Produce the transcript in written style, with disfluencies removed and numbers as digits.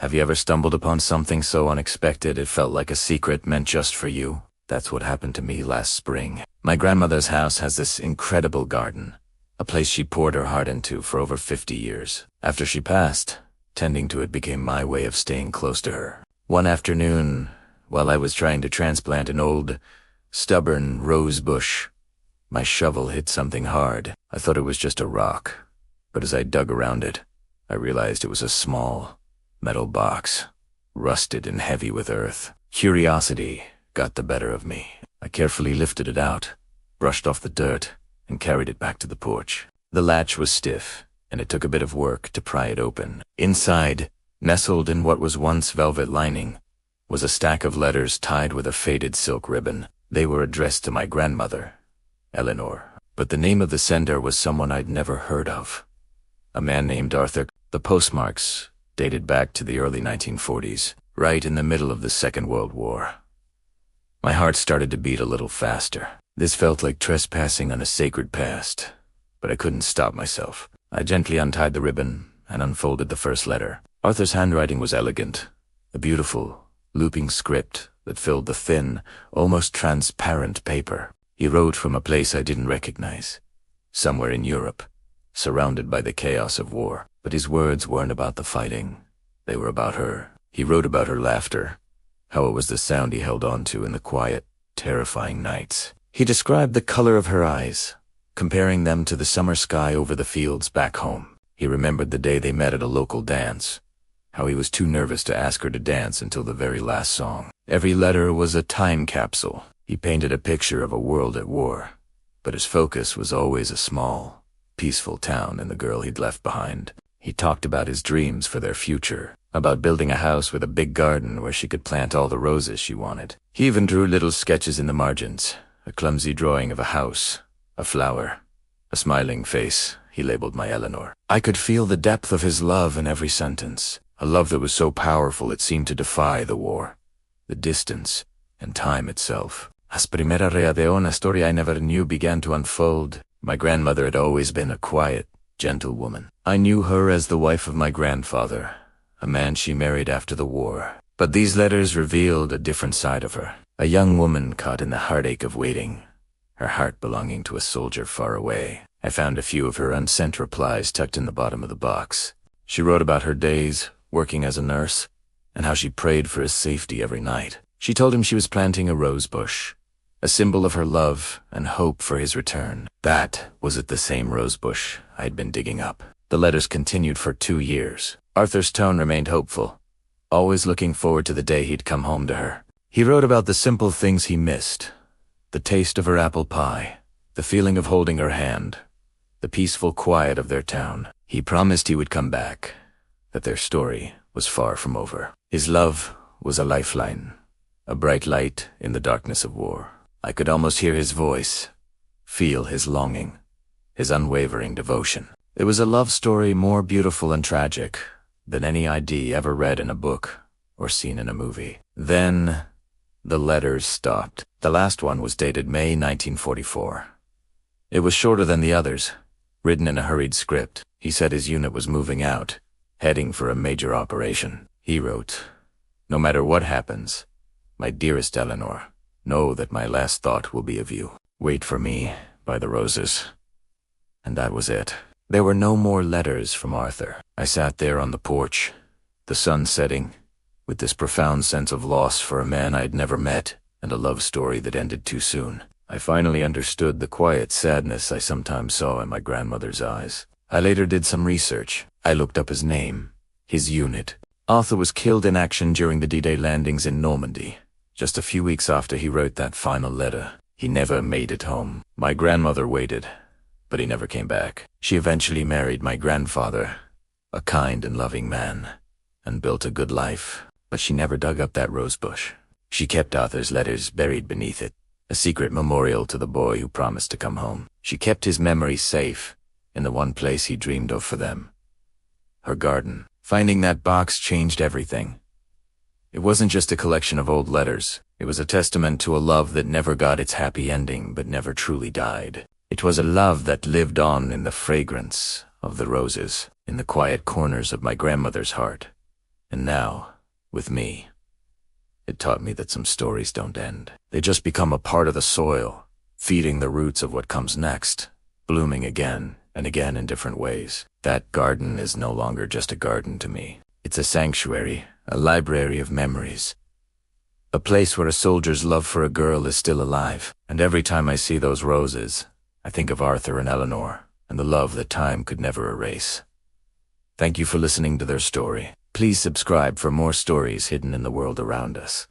Have you ever stumbled upon something so unexpected it felt like a secret meant just for you? That's what happened to me last spring. My grandmother's house has this incredible garden, a place she poured her heart into for over 50 years. After she passed, tending to it became my way of staying close to her. One afternoon, while I was trying to transplant an old, stubborn rose bush, my shovel hit something hard. I thought it was just a rock, but as I dug around it, I realized it was a small, metal box, rusted and heavy with earth. Curiosity got the better of me. I carefully lifted it out, brushed off the dirt, and carried it back to the porch. The latch was stiff, and it took a bit of work to pry it open. Inside, nestled in what was once velvet lining, was a stack of letters tied with a faded silk ribbon. They were addressed to my grandmother, Eleanor, but the name of the sender was someone I'd never heard of. A man named Arthur. The postmarks dated back to the early 1940s, right in the middle of the Second World War. My heart started to beat a little faster. This felt like trespassing on a sacred past, but I couldn't stop myself. I gently untied the ribbon and unfolded the first letter. Arthur's handwriting was elegant, a beautiful, looping script that filled the thin, almost transparent paper. He wrote from a place I didn't recognize, somewhere in Europe, surrounded by the chaos of war. But his words weren't about the fighting. They were about her. He wrote about her laughter, how it was the sound he held on to in the quiet, terrifying nights. He described the color of her eyes, comparing them to the summer sky over the fields back home. He remembered the day they met at a local dance, how he was too nervous to ask her to dance until the very last song. Every letter was a time capsule. He painted a picture of a world at war, but his focus was always a small, peaceful town and the girl he'd left behind. He talked about his dreams for their future, about building a house with a big garden where she could plant all the roses she wanted. He even drew little sketches in the margins, a clumsy drawing of a house, a flower, a smiling face he labeled my Eleanor. I could feel the depth of his love in every sentence, a love that was so powerful it seemed to defy the war, the distance, and time itself. As primera reacción, a story I never knew began to unfold. My grandmother had always been a quiet, gentle woman. I knew her as the wife of my grandfather, a man she married after the war. But these letters revealed a different side of her, a young woman caught in the heartache of waiting, her heart belonging to a soldier far away. I found a few of her unsent replies tucked in the bottom of the box. She wrote about her days working as a nurse, and how she prayed for his safety every night. She told him she was planting a rose bush, a symbol of her love and hope for his return. That was at the same rose bush I'd been digging up. The letters continued for 2 years. Arthur's tone remained hopeful, always looking forward to the day he'd come home to her. He wrote about the simple things he missed, the taste of her apple pie, the feeling of holding her hand, the peaceful quiet of their town. He promised he would come back, that their story was far from over. His love was a lifeline, a bright light in the darkness of war. I could almost hear his voice, feel his longing, his unwavering devotion. It was a love story more beautiful and tragic than any I'd ever read in a book or seen in a movie. Then, the letters stopped. The last one was dated May 1944. It was shorter than the others, written in a hurried script. He said his unit was moving out, heading for a major operation. He wrote, "No matter what happens, my dearest Eleanor, know that my last thought will be of you. Wait for me by the roses." And that was it. There were no more letters from Arthur. I sat there on the porch, the sun setting, with this profound sense of loss for a man I'd never met and a love story that ended too soon. I finally understood the quiet sadness I sometimes saw in my grandmother's eyes. I later did some research. I looked up his name, his unit. Arthur was killed in action during the D-Day landings in Normandy, just a few weeks after he wrote that final letter. He never made it home. My grandmother waited, but he never came back. She eventually married my grandfather, a kind and loving man, and built a good life. But she never dug up that rose bush. She kept Arthur's letters buried beneath it, a secret memorial to the boy who promised to come home. She kept his memory safe in the one place he dreamed of for them, her garden. Finding that box changed everything. It wasn't just a collection of old letters. It was a testament to a love that never got its happy ending but never truly died. It was a love that lived on in the fragrance of the roses, in the quiet corners of my grandmother's heart, And now, with me, it taught me that some stories don't end. They just become a part of the soil, feeding the roots of what comes next, blooming again and again in different ways. That garden is no longer just a garden to me. It's a sanctuary, a library of memories. A place where a soldier's love for a girl is still alive. And every time I see those roses, I think of Arthur and Eleanor, and the love that time could never erase. Thank you for listening to their story. Please subscribe for more stories hidden in the world around us.